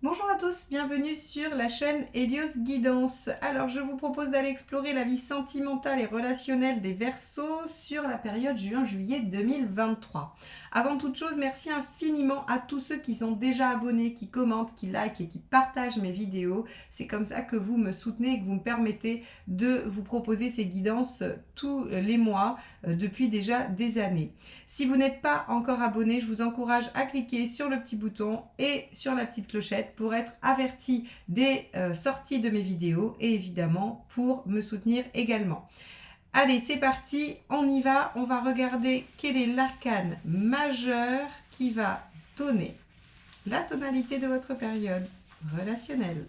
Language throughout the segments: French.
Bonjour à tous, bienvenue sur la chaîne Hélios Guidance. Alors je vous propose d'aller explorer la vie sentimentale et relationnelle des Verseaux sur la période juin-juillet 2023. Avant toute chose, merci infiniment à tous ceux qui sont déjà abonnés, qui commentent, qui likent et qui partagent mes vidéos. C'est comme ça que vous me soutenez et que vous me permettez de vous proposer ces guidances tous les mois depuis déjà des années. Si vous n'êtes pas encore abonné, je vous encourage à cliquer sur le petit bouton et sur la petite clochette pour être averti des sorties de mes vidéos et évidemment pour me soutenir également. Allez, c'est parti, on y va. On va regarder quel est l'arcane majeur qui va donner la tonalité de votre période relationnelle.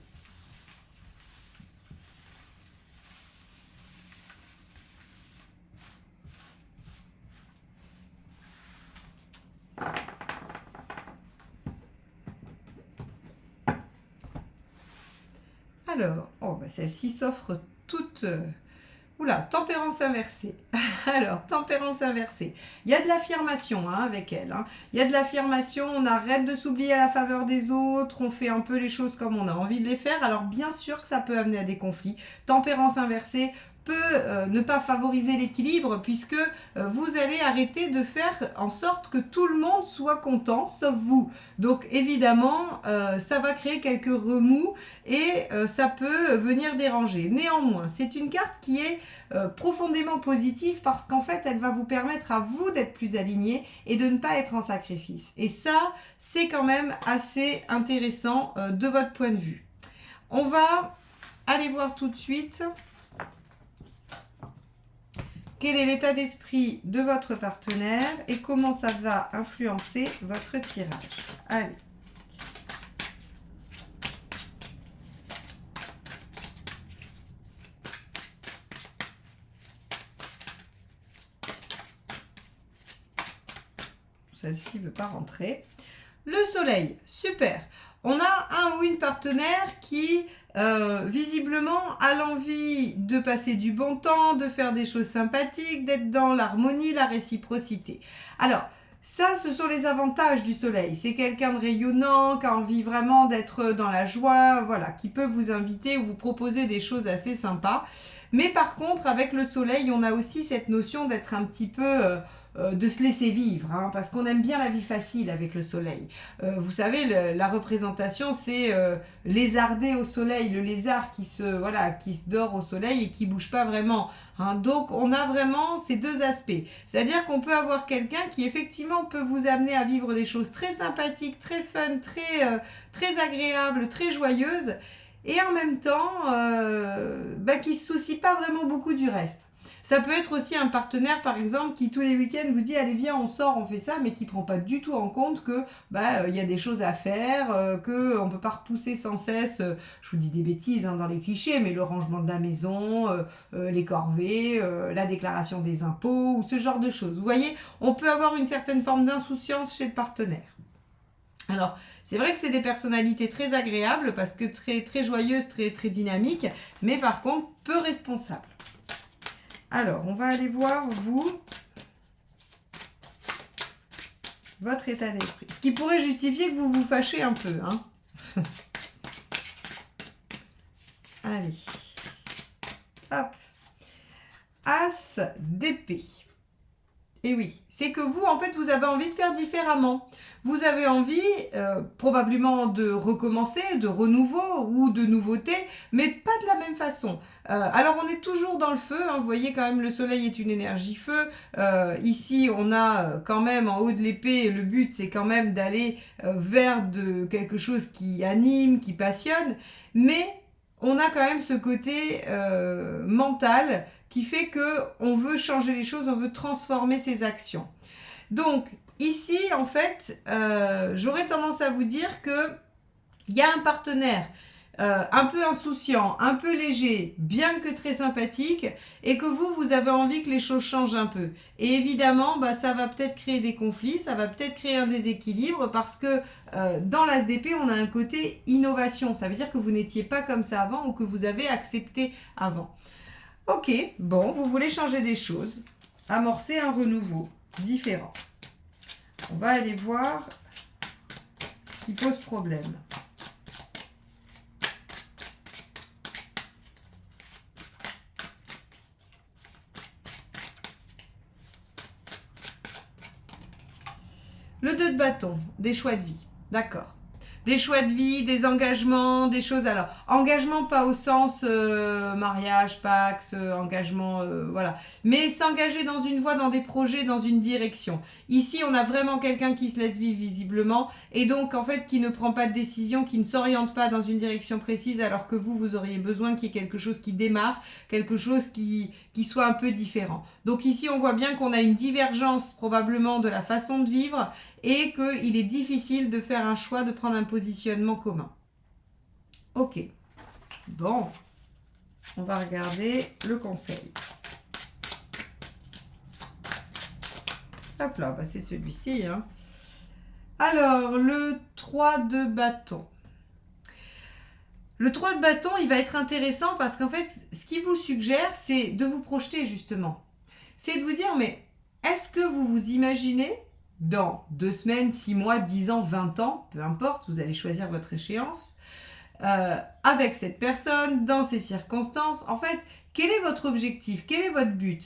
Alors, celle-ci s'offre toute... Oula, tempérance inversée. Alors, tempérance inversée. Il y a de l'affirmation avec elle. Il y a de l'affirmation, on arrête de s'oublier à la faveur des autres, on fait un peu les choses comme on a envie de les faire. Alors, bien sûr que ça peut amener à des conflits. Tempérance inversée peut ne pas favoriser l'équilibre puisque vous allez arrêter de faire en sorte que tout le monde soit content, sauf vous. Donc évidemment, ça va créer quelques remous et ça peut venir déranger. Néanmoins, c'est une carte qui est profondément positive parce qu'en fait, elle va vous permettre à vous d'être plus aligné et de ne pas être en sacrifice. Et ça, c'est quand même assez intéressant de votre point de vue. On va aller voir tout de suite quel est l'état d'esprit de votre partenaire et comment ça va influencer votre tirage. Allez. Celle-ci ne veut pas rentrer. Le soleil, super. On a un ou une partenaire qui visiblement a l'envie de passer du bon temps, de faire des choses sympathiques, d'être dans l'harmonie, la réciprocité. Alors, ça, ce sont les avantages du soleil. C'est quelqu'un de rayonnant, qui a envie vraiment d'être dans la joie, voilà, qui peut vous inviter ou vous proposer des choses assez sympas. Mais par contre, avec le soleil, on a aussi cette notion d'être un petit peu... de se laisser vivre, parce qu'on aime bien la vie facile avec le soleil. Vous savez, la représentation, c'est lézarder au soleil, le lézard qui se dort au soleil et qui bouge pas vraiment. Donc, on a vraiment ces deux aspects. C'est-à-dire qu'on peut avoir quelqu'un qui, effectivement, peut vous amener à vivre des choses très sympathiques, très fun, très agréables, très joyeuses, et en même temps, qui ne se soucie pas vraiment beaucoup du reste. Ça peut être aussi un partenaire, par exemple, qui tous les week-ends vous dit « Allez, viens, on sort, on fait ça », mais qui ne prend pas du tout en compte que y a des choses à faire, qu'on ne peut pas repousser sans cesse, je vous dis des bêtises dans les clichés, mais le rangement de la maison, les corvées, la déclaration des impôts, ou ce genre de choses. Vous voyez, on peut avoir une certaine forme d'insouciance chez le partenaire. Alors, c'est vrai que c'est des personnalités très agréables, parce que très, très joyeuses, très, très dynamiques, mais par contre, peu responsables. Alors, on va aller voir, votre état d'esprit. Ce qui pourrait justifier que vous vous fâchez un peu. Allez. Hop. As d'épée. Et oui, c'est que vous, en fait, vous avez envie de faire différemment. Vous avez envie probablement de recommencer, de renouveau ou de nouveauté, mais pas de la même façon. Alors on est toujours dans le feu, vous voyez quand même le soleil est une énergie feu. Ici on a quand même en haut de l'épée, le but c'est quand même d'aller vers quelque chose qui anime, qui passionne, mais on a quand même ce côté mental qui fait qu'on veut changer les choses, on veut transformer ses actions. Donc, ici, en fait, j'aurais tendance à vous dire qu'il y a un partenaire un peu insouciant, un peu léger, bien que très sympathique, et que vous avez envie que les choses changent un peu. Et évidemment, ça va peut-être créer des conflits, ça va peut-être créer un déséquilibre, parce que dans l'ASDP, on a un côté innovation. Ça veut dire que vous n'étiez pas comme ça avant, ou que vous avez accepté avant. Ok, bon, vous voulez changer des choses, amorcer un renouveau différent. On va aller voir ce qui pose problème. Le 2 de bâton, des choix de vie. D'accord. Des choix de vie, des engagements, des choses. Alors, engagement pas au sens mariage, pax, engagement, voilà. Mais s'engager dans une voie, dans des projets, dans une direction. Ici, on a vraiment quelqu'un qui se laisse vivre visiblement et donc en fait qui ne prend pas de décision, qui ne s'oriente pas dans une direction précise alors que vous auriez besoin qu'il y ait quelque chose qui démarre, quelque chose qui soit un peu différent. Donc ici, on voit bien qu'on a une divergence probablement de la façon de vivre et qu'il est difficile de faire un choix, de prendre un positionnement commun. Ok. Bon. On va regarder le conseil. Hop là, bah c'est celui-ci. Hein. Alors, le 3 de bâton. Le 3 de bâton, il va être intéressant parce qu'en fait, ce qu'il vous suggère, c'est de vous projeter justement. C'est de vous dire, mais est-ce que vous vous imaginez dans 2 semaines, 6 mois, 10 ans, 20 ans, peu importe, vous allez choisir votre échéance, avec cette personne, dans ces circonstances. En fait, quel est votre objectif? Quel est votre but?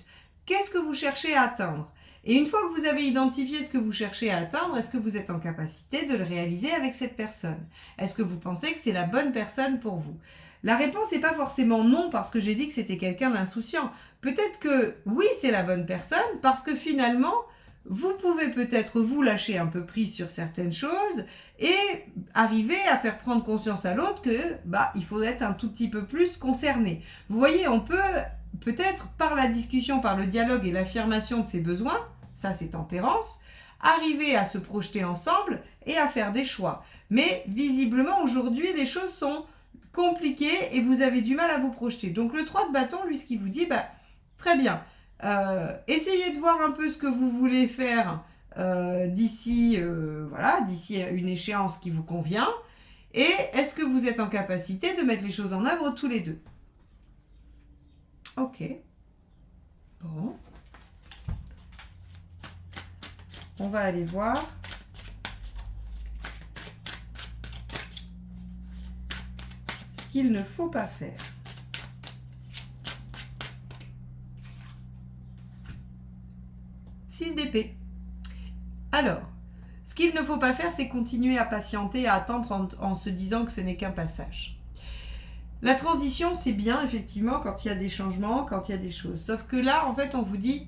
Qu'est-ce que vous cherchez à atteindre? Et une fois que vous avez identifié ce que vous cherchez à atteindre, est-ce que vous êtes en capacité de le réaliser avec cette personne? Est-ce que vous pensez que c'est la bonne personne pour vous? La réponse n'est pas forcément non parce que j'ai dit que c'était quelqu'un d'insouciant. Peut-être que oui, c'est la bonne personne parce que finalement, vous pouvez peut-être vous lâcher un peu prise sur certaines choses et arriver à faire prendre conscience à l'autre que il faut être un tout petit peu plus concerné. Vous voyez, on peut peut-être par la discussion, par le dialogue et l'affirmation de ses besoins, ça c'est tempérance, arriver à se projeter ensemble et à faire des choix. Mais visiblement aujourd'hui les choses sont compliquées et vous avez du mal à vous projeter. Donc le 3 de bâton, lui ce qu'il vous dit, très bien, essayez de voir un peu ce que vous voulez faire d'ici une échéance qui vous convient et est-ce que vous êtes en capacité de mettre les choses en œuvre tous les deux? Ok. Bon. On va aller voir. Ce qu'il ne faut pas faire. D'épée. Alors, ce qu'il ne faut pas faire, c'est continuer à patienter, à attendre en se disant que ce n'est qu'un passage. La transition, c'est bien, effectivement, quand il y a des changements, quand il y a des choses. Sauf que là, en fait, on vous dit,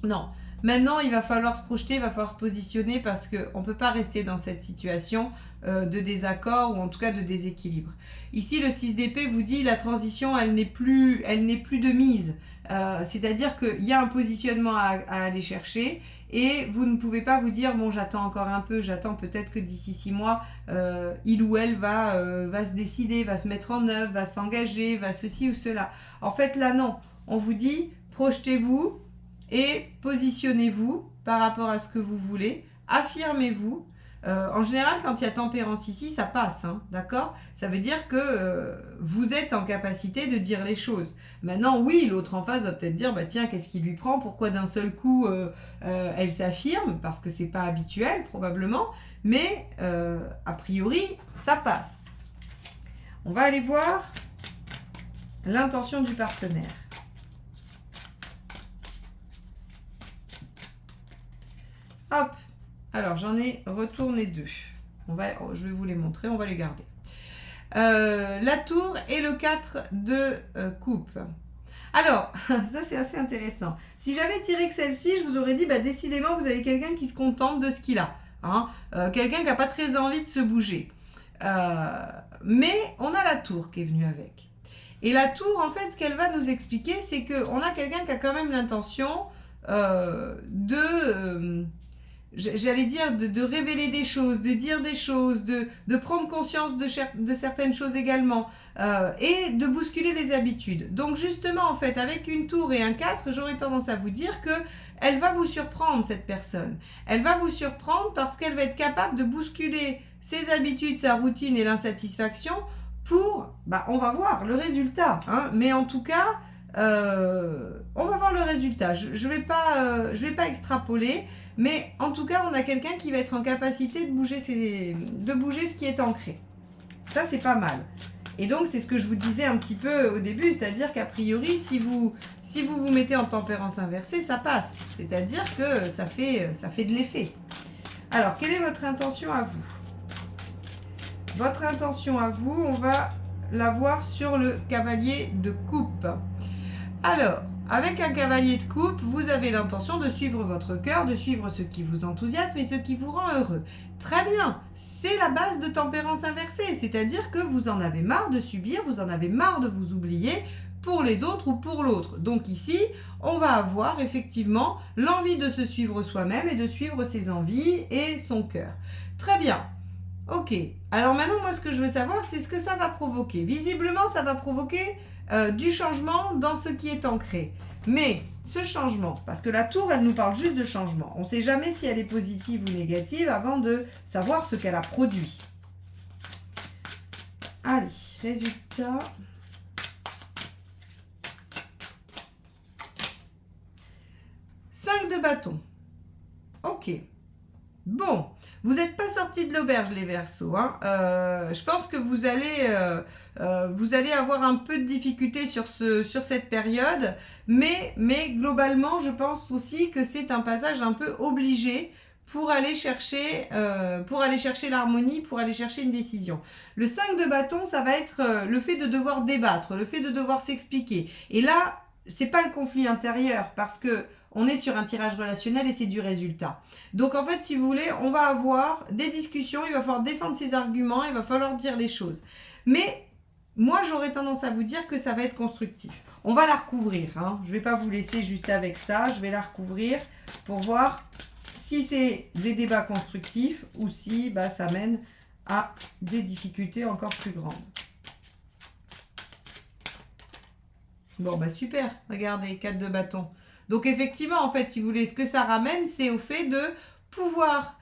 non, maintenant, il va falloir se projeter, il va falloir se positionner parce qu'on ne peut pas rester dans cette situation de désaccord ou en tout cas de déséquilibre. Ici, le 6 d'épée vous dit, la transition, elle n'est plus de mise. C'est-à-dire qu'il y a un positionnement à aller chercher et vous ne pouvez pas vous dire bon j'attends encore un peu, j'attends peut-être que d'ici 6 mois il ou elle va se décider, va se mettre en œuvre, va s'engager, va ceci ou cela. En fait là non, on vous dit projetez-vous et positionnez-vous par rapport à ce que vous voulez, affirmez-vous. En général, quand il y a tempérance ici, ça passe, hein, d'accord? Ça veut dire que vous êtes en capacité de dire les choses. Maintenant, oui, l'autre en face va peut-être dire, tiens, qu'est-ce qui lui prend? Pourquoi d'un seul coup, elle s'affirme? Parce que c'est pas habituel, probablement. Mais, a priori, ça passe. On va aller voir l'intention du partenaire. Hop! Alors, j'en ai retourné 2. Je vais vous les montrer, on va les garder. La tour et le 4 de coupe. Alors, ça c'est assez intéressant. Si j'avais tiré que celle-ci, je vous aurais dit, décidément, vous avez quelqu'un qui se contente de ce qu'il a. Hein, quelqu'un qui n'a pas très envie de se bouger. Mais on a la tour qui est venue avec. Et la tour, en fait, ce qu'elle va nous expliquer, c'est qu'on a quelqu'un qui a quand même l'intention j'allais dire, de révéler des choses, de dire des choses, de prendre conscience de certaines choses également, et de bousculer les habitudes. Donc justement, en fait, avec une tour et un 4, j'aurais tendance à vous dire que elle va vous surprendre, cette personne. Elle va vous surprendre parce qu'elle va être capable de bousculer ses habitudes, sa routine et l'insatisfaction pour, on va voir le résultat. Hein, mais en tout cas, on va voir le résultat. Je vais pas extrapoler. Mais en tout cas, on a quelqu'un qui va être en capacité de bouger ce qui est ancré. Ça, c'est pas mal. Et donc, c'est ce que je vous disais un petit peu au début, c'est-à-dire qu'a priori, si vous vous mettez en tempérance inversée, ça passe. C'est-à-dire que ça fait de l'effet. Alors, quelle est votre intention à vous? Votre intention à vous, on va la voir sur le cavalier de coupe. Alors, avec un cavalier de coupe, vous avez l'intention de suivre votre cœur, de suivre ce qui vous enthousiasme et ce qui vous rend heureux. Très bien, c'est la base de tempérance inversée, c'est-à-dire que vous en avez marre de subir, vous en avez marre de vous oublier pour les autres ou pour l'autre. Donc ici, on va avoir effectivement l'envie de se suivre soi-même et de suivre ses envies et son cœur. Très bien. Ok. Alors maintenant, moi, ce que je veux savoir, c'est ce que ça va provoquer. Visiblement, ça va provoquer du changement dans ce qui est ancré. Mais ce changement, parce que la tour, elle nous parle juste de changement. On ne sait jamais si elle est positive ou négative avant de savoir ce qu'elle a produit. Allez, résultat. Cinq de bâton. Ok. Bon, vous n'êtes pas sortis de l'auberge, les Verseaux. Hein. Je pense que vous allez avoir un peu de difficulté sur cette période, mais globalement, je pense aussi que c'est un passage un peu obligé pour aller chercher l'harmonie, pour aller chercher une décision. Le 5 de bâton, ça va être le fait de devoir débattre, le fait de devoir s'expliquer. Et là, c'est pas le conflit intérieur, parce que on est sur un tirage relationnel et c'est du résultat. Donc en fait, si vous voulez, on va avoir des discussions, il va falloir défendre ses arguments, il va falloir dire les choses. Mais moi, j'aurais tendance à vous dire que ça va être constructif. On va la recouvrir. Hein. Je ne vais pas vous laisser juste avec ça, je vais la recouvrir pour voir si c'est des débats constructifs ou si ça mène à des difficultés encore plus grandes. Bon, super, regardez, 4 de bâton. Donc effectivement, en fait, si vous voulez, ce que ça ramène, c'est au fait de pouvoir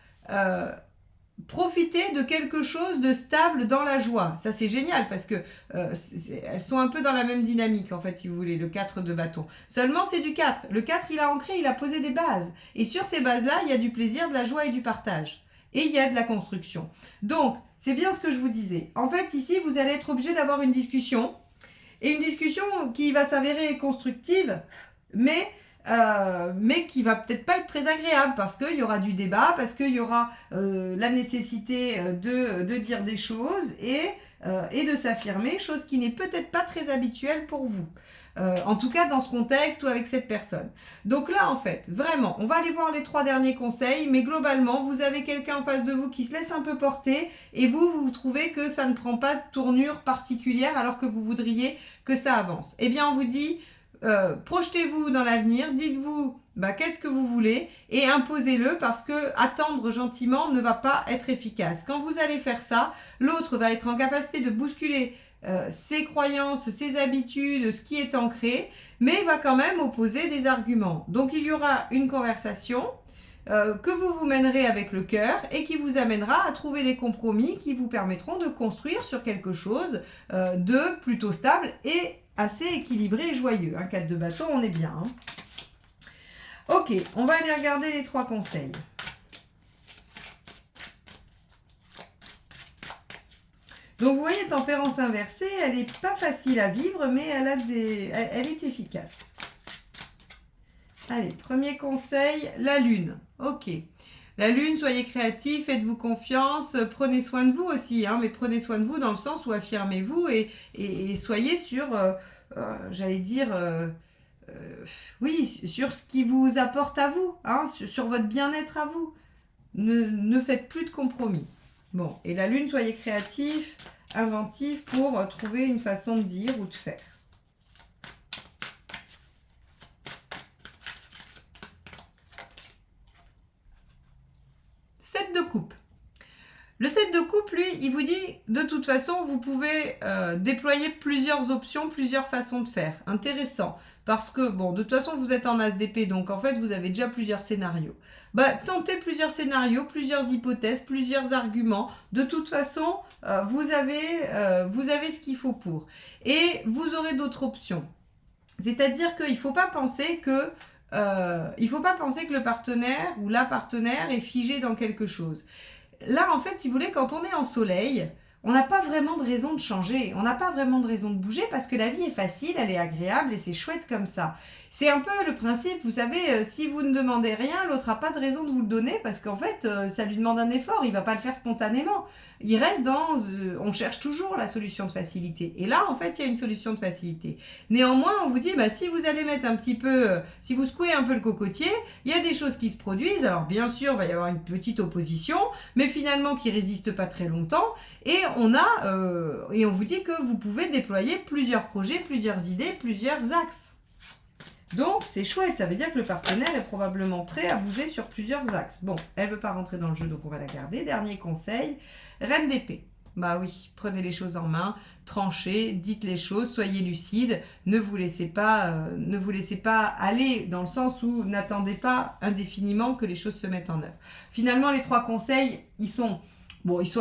profiter de quelque chose de stable dans la joie. Ça, c'est génial parce que elles sont un peu dans la même dynamique, en fait, si vous voulez, le 4 de bâton. Seulement, c'est du 4. Le 4, il a ancré, il a posé des bases. Et sur ces bases-là, il y a du plaisir, de la joie et du partage. Et il y a de la construction. Donc, c'est bien ce que je vous disais. En fait, ici, vous allez être obligé d'avoir une discussion. Et une discussion qui va s'avérer constructive, mais qui va peut-être pas être très agréable parce qu'il y aura du débat, parce qu'il y aura la nécessité de dire des choses et de s'affirmer, chose qui n'est peut-être pas très habituelle pour vous. En tout cas dans ce contexte ou avec cette personne. Donc là en fait, vraiment, on va aller voir les 3 derniers conseils, mais globalement, vous avez quelqu'un en face de vous qui se laisse un peu porter et vous trouvez que ça ne prend pas de tournure particulière alors que vous voudriez que ça avance. Eh bien on vous dit, projetez-vous dans l'avenir, dites-vous qu'est-ce que vous voulez et imposez-le parce que attendre gentiment ne va pas être efficace. Quand vous allez faire ça, l'autre va être en capacité de bousculer ses croyances, ses habitudes, ce qui est ancré, mais va quand même opposer des arguments. Donc il y aura une conversation que vous mènerez avec le cœur et qui vous amènera à trouver des compromis qui vous permettront de construire sur quelque chose de plutôt stable et assez équilibré et joyeux. 4 de bâton, on est bien. Hein. Ok, on va aller regarder les 3 conseils. Donc vous voyez, tempérance inversée, elle n'est pas facile à vivre, mais elle est efficace. Allez, premier conseil, la lune. Ok. La lune, soyez créatifs, faites-vous confiance, prenez soin de vous aussi, mais prenez soin de vous dans le sens où affirmez-vous et soyez sur, j'allais dire, oui, sur ce qui vous apporte à vous, sur votre bien-être à vous. Ne faites plus de compromis. Bon, et la lune, soyez créatifs, inventifs pour trouver une façon de dire ou de faire. De coupe. Le 7 de coupe, lui, il vous dit, de toute façon, vous pouvez déployer plusieurs options, plusieurs façons de faire. Intéressant. Parce que, de toute façon, vous êtes en as d'épée, donc en fait, vous avez déjà plusieurs scénarios. Tentez plusieurs scénarios, plusieurs hypothèses, plusieurs arguments. De toute façon, vous avez ce qu'il faut pour. Et vous aurez d'autres options. C'est-à-dire qu'il ne faut pas penser que le partenaire ou la partenaire est figé dans quelque chose. Là, en fait, si vous voulez, quand on est en soleil, on n'a pas vraiment de raison de changer, on n'a pas vraiment de raison de bouger parce que la vie est facile, elle est agréable et c'est chouette comme ça. C'est un peu le principe, vous savez, si vous ne demandez rien, l'autre n'a pas de raison de vous le donner parce qu'en fait, ça lui demande un effort, il va pas le faire spontanément. Il reste on cherche toujours la solution de facilité. Et là, en fait, il y a une solution de facilité. Néanmoins, on vous dit, si vous allez mettre un petit peu, si vous secouez un peu le cocotier, il y a des choses qui se produisent. Alors, bien sûr, il va y avoir une petite opposition, mais finalement qui résiste pas très longtemps. Et on vous dit que vous pouvez déployer plusieurs projets, plusieurs idées, plusieurs axes. Donc, c'est chouette, ça veut dire que le partenaire est probablement prêt à bouger sur plusieurs axes. Bon, elle ne veut pas rentrer dans le jeu, donc on va la garder. Dernier conseil, reine d'épée. Bah oui, prenez les choses en main, tranchez, dites les choses, soyez lucide, ne vous laissez pas aller dans le sens où n'attendez pas indéfiniment que les choses se mettent en œuvre. Finalement, les 3 conseils, ils sont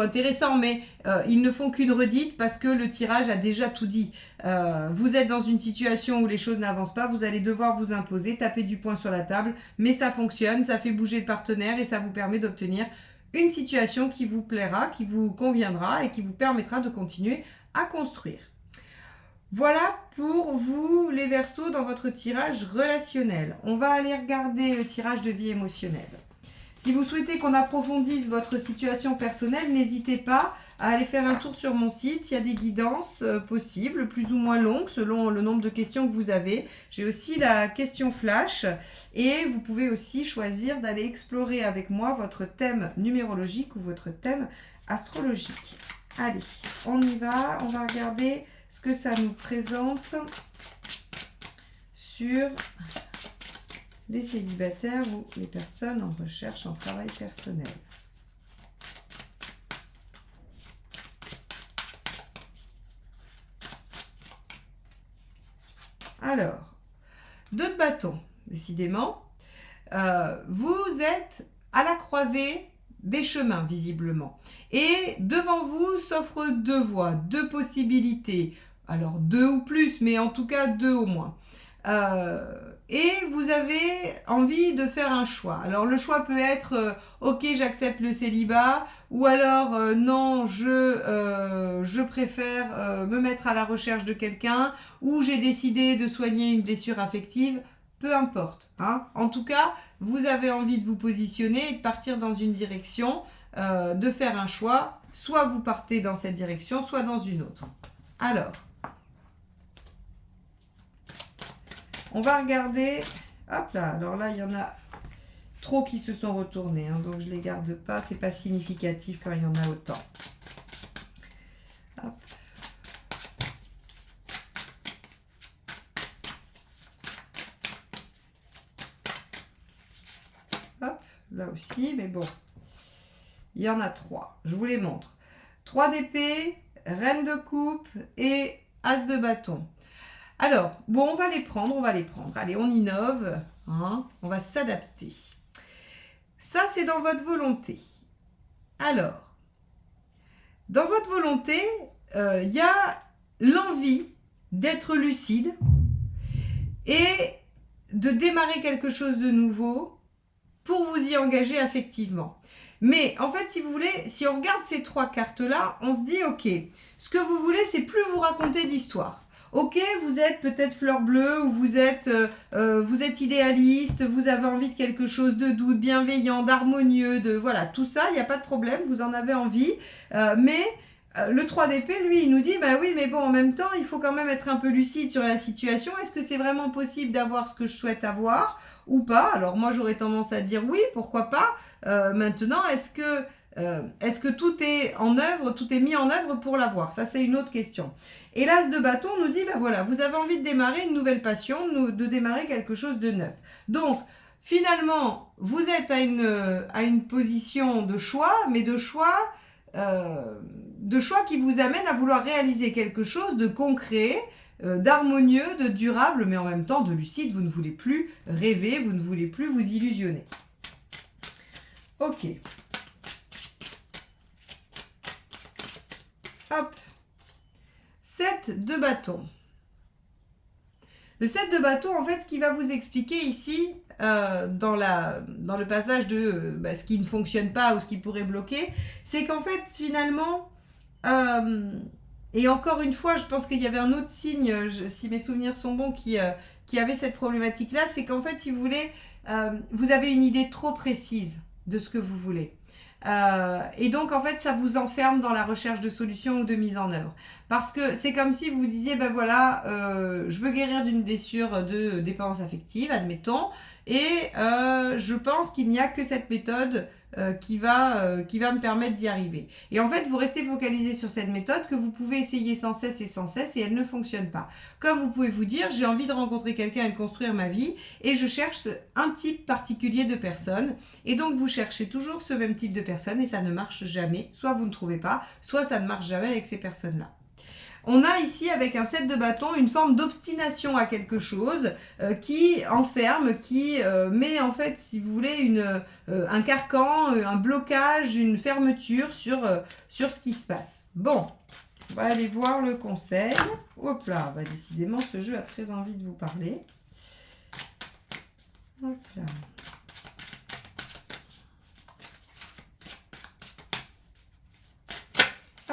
intéressants, mais ils ne font qu'une redite parce que le tirage a déjà tout dit. Vous êtes dans une situation où les choses n'avancent pas, vous allez devoir vous imposer, taper du poing sur la table, mais ça fonctionne, ça fait bouger le partenaire et ça vous permet d'obtenir une situation qui vous plaira, qui vous conviendra et qui vous permettra de continuer à construire. Voilà pour vous les Verseaux dans votre tirage relationnel. On va aller regarder le tirage de vie émotionnelle. Si vous souhaitez qu'on approfondisse votre situation personnelle, n'hésitez pas à aller faire un tour sur mon site. Il y a des guidances possibles, plus ou moins longues, selon le nombre de questions que vous avez. J'ai aussi la question flash et vous pouvez aussi choisir d'aller explorer avec moi votre thème numérologique ou votre thème astrologique. Allez, on y va. On va regarder ce que ça nous présente sur les célibataires ou les personnes en recherche en travail personnel. Alors, 2 de bâton, décidément. Vous êtes à la croisée des chemins, visiblement. Et devant vous s'offrent 2 voies, 2 possibilités. Alors, 2 ou plus, mais en tout cas 2 au moins. Et vous avez envie de faire un choix. Alors le choix peut être ok, j'accepte le célibat, ou alors non, je préfère me mettre à la recherche de quelqu'un, ou j'ai décidé de soigner une blessure affective, peu importe. Hein. En tout cas, vous avez envie de vous positionner et de partir dans une direction, de faire un choix. Soit vous partez dans cette direction, soit dans une autre. Alors, on va regarder, hop là, alors là, il y en a trop qui se sont retournés, hein, donc je ne les garde pas, c'est pas significatif quand il y en a autant. Hop. Hop, là aussi, mais bon, il y en a 3, je vous les montre. 3 d'épée, reine de coupe et as de bâton. Alors, bon, on va les prendre. Allez, on innove, hein, on va s'adapter. Ça, c'est dans votre volonté. Alors, dans votre volonté, il y a l'envie d'être lucide et de démarrer quelque chose de nouveau pour vous y engager affectivement. Mais en fait, si vous voulez, si on regarde ces 3 cartes-là, on se dit, ok, ce que vous voulez, c'est plus vous raconter d'histoire. Ok, vous êtes peut-être fleur bleue ou vous êtes idéaliste, vous avez envie de quelque chose de doux, de bienveillant, d'harmonieux, voilà, tout ça, il n'y a pas de problème, vous en avez envie. Mais le 3 d'épée, lui, il nous dit, bah oui, mais bon, en même temps, il faut quand même être un peu lucide sur la situation. Est-ce que c'est vraiment possible d'avoir ce que je souhaite avoir ou pas? Alors moi, j'aurais tendance à dire oui, pourquoi pas. Maintenant, est-ce que tout est en œuvre, tout est mis en œuvre pour l'avoir? Ça, c'est une autre question. Et l'as de bâton nous dit, ben voilà, vous avez envie de démarrer une nouvelle passion, de démarrer quelque chose de neuf. Donc, finalement, vous êtes à une position de choix, mais de choix qui vous amène à vouloir réaliser quelque chose de concret, d'harmonieux, de durable, mais en même temps de lucide. Vous ne voulez plus rêver, vous ne voulez plus vous illusionner. Ok. Hop. 7 de bâton. Le 7 de bâton, en fait, ce qui va vous expliquer ici, dans le passage de ce qui ne fonctionne pas ou ce qui pourrait bloquer, c'est qu'en fait, finalement, et encore une fois, je pense qu'il y avait un autre signe, si mes souvenirs sont bons, qui avait cette problématique-là, c'est qu'en fait, si vous voulez, vous avez une idée trop précise de ce que vous voulez. Et donc, en fait, ça vous enferme dans la recherche de solutions ou de mise en œuvre. Parce que c'est comme si vous disiez, ben voilà, je veux guérir d'une blessure de dépendance affective, admettons, et je pense qu'il n'y a que cette méthode qui va me permettre d'y arriver. Et en fait, vous restez focalisé sur cette méthode que vous pouvez essayer sans cesse et elle ne fonctionne pas. Comme vous pouvez vous dire, j'ai envie de rencontrer quelqu'un et de construire ma vie et je cherche un type particulier de personne. Et donc, vous cherchez toujours ce même type de personne et ça ne marche jamais. Soit vous ne trouvez pas, soit ça ne marche jamais avec ces personnes-là. On a ici, avec un 7 de bâton, une forme d'obstination à quelque chose qui enferme, qui met en fait, si vous voulez, un carcan, un blocage, une fermeture sur ce qui se passe. Bon, on va aller voir le conseil. Hop là, bah, décidément, ce jeu a très envie de vous parler. Hop là.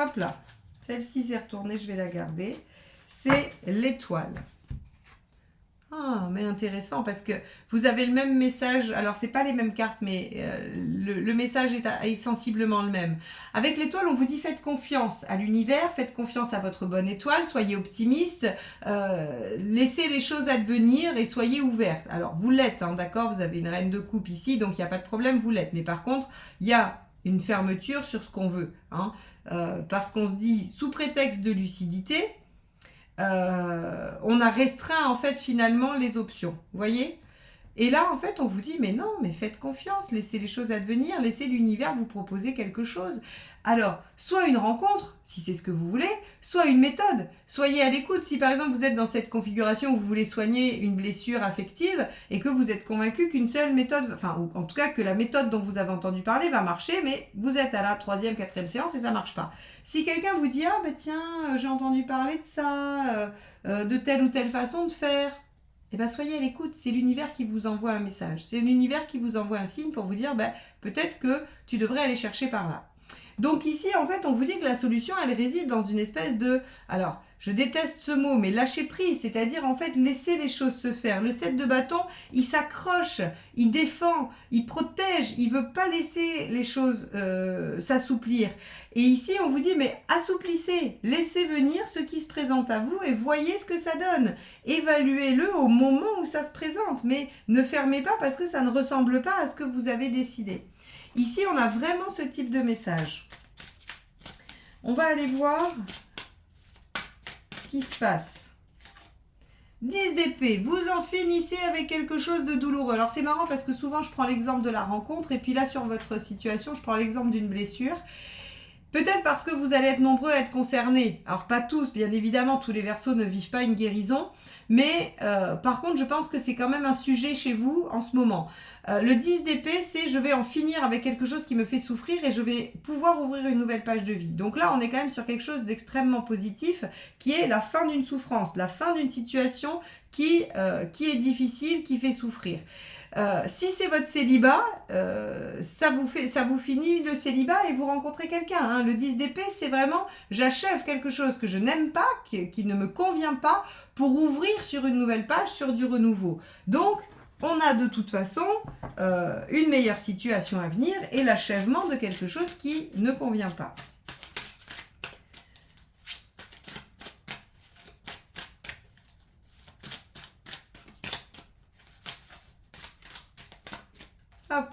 Hop là. Celle-ci s'est retournée, je vais la garder. C'est l'étoile. Ah, mais intéressant parce que vous avez le même message. Alors, c'est pas les mêmes cartes, mais le message est sensiblement le même. Avec l'étoile, on vous dit faites confiance à l'univers, faites confiance à votre bonne étoile, soyez optimiste, laissez les choses advenir et soyez ouverte. Alors, vous l'êtes, hein, d'accord? Vous avez une reine de coupe ici, donc il n'y a pas de problème, vous l'êtes. Mais par contre, il y a une fermeture sur ce qu'on veut, hein, parce qu'on se dit sous prétexte de lucidité, on a restreint en fait finalement les options, vous voyez? Et là en fait on vous dit mais non, mais faites confiance, laissez les choses advenir, laissez l'univers vous proposer quelque chose. Alors, soit une rencontre, si c'est ce que vous voulez, soit une méthode. Soyez à l'écoute. Si par exemple vous êtes dans cette configuration où vous voulez soigner une blessure affective et que vous êtes convaincu qu'une seule méthode, enfin, ou en tout cas que la méthode dont vous avez entendu parler va marcher, mais vous êtes à la 3e, 4e séance et ça marche pas. Si quelqu'un vous dit, ah ben tiens, j'ai entendu parler de ça, de telle ou telle façon de faire, eh ben soyez à l'écoute, c'est l'univers qui vous envoie un message, c'est l'univers qui vous envoie un signe pour vous dire, ben, peut-être que tu devrais aller chercher par là. Donc ici, en fait, on vous dit que la solution, elle réside dans une espèce de... Alors, je déteste ce mot, mais lâcher prise, c'est-à-dire, en fait, laisser les choses se faire. Le 7 de bâton, il s'accroche, il défend, il protège, il veut pas laisser les choses s'assouplir. Et ici, on vous dit, mais assouplissez, laissez venir ce qui se présente à vous et voyez ce que ça donne. Évaluez-le au moment où ça se présente, mais ne fermez pas parce que ça ne ressemble pas à ce que vous avez décidé. Ici, on a vraiment ce type de message. On va aller voir ce qui se passe. 10 d'épée, vous en finissez avec quelque chose de douloureux. Alors c'est marrant parce que souvent je prends l'exemple de la rencontre et puis là sur votre situation, je prends l'exemple d'une blessure. Peut-être parce que vous allez être nombreux à être concernés. Alors pas tous, bien évidemment, tous les Verseaux ne vivent pas une guérison. Mais par contre, je pense que c'est quand même un sujet chez vous en ce moment. Le 10 d'épée, c'est je vais en finir avec quelque chose qui me fait souffrir et je vais pouvoir ouvrir une nouvelle page de vie. Donc là, on est quand même sur quelque chose d'extrêmement positif qui est la fin d'une souffrance, la fin d'une situation qui est difficile, qui fait souffrir. Si c'est votre célibat, ça vous finit le célibat et vous rencontrez quelqu'un. Hein. Le 10 d'épée, c'est vraiment j'achève quelque chose que je n'aime pas, qui ne me convient pas, pour ouvrir sur une nouvelle page, sur du renouveau. Donc, on a de toute façon une meilleure situation à venir et l'achèvement de quelque chose qui ne convient pas. Hop.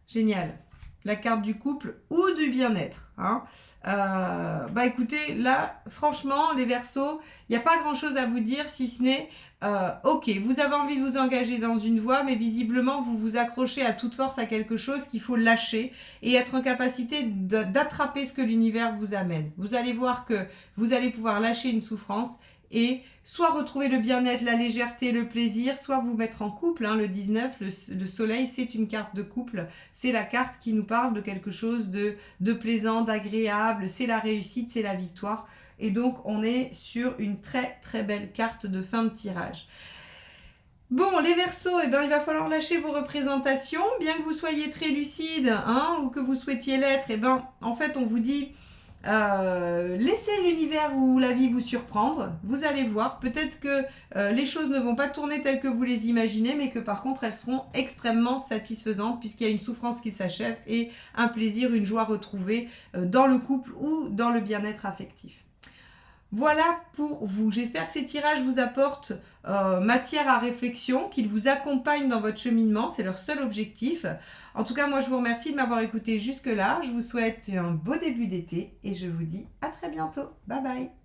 Génial. La carte du couple ou du bien-être. Hein. Bah écoutez, là, franchement, les Verseaux, il n'y a pas grand-chose à vous dire si ce n'est ok, vous avez envie de vous engager dans une voie, mais visiblement, vous vous accrochez à toute force à quelque chose qu'il faut lâcher et être en capacité d'attraper ce que l'univers vous amène. Vous allez voir que vous allez pouvoir lâcher une souffrance et soit retrouver le bien-être, la légèreté, le plaisir, soit vous mettre en couple. Hein, le 19, le soleil, c'est une carte de couple. C'est la carte qui nous parle de quelque chose de plaisant, d'agréable. C'est la réussite, c'est la victoire. Et donc, on est sur une très très belle carte de fin de tirage. Bon, les Verseaux, eh ben, il va falloir lâcher vos représentations. Bien que vous soyez très lucide hein, ou que vous souhaitiez l'être, eh ben, en fait, on vous dit... Laissez l'univers ou la vie vous surprendre. Vous allez voir, peut-être que les choses ne vont pas tourner telles que vous les imaginez, mais que par contre elles seront extrêmement satisfaisantes puisqu'il y a une souffrance qui s'achève et un plaisir, une joie retrouvée dans le couple ou dans le bien-être affectif. Voilà pour vous. J'espère que ces tirages vous apportent matière à réflexion, qu'ils vous accompagnent dans votre cheminement. C'est leur seul objectif. En tout cas, moi, je vous remercie de m'avoir écouté jusque-là. Je vous souhaite un beau début d'été et je vous dis à très bientôt. Bye bye.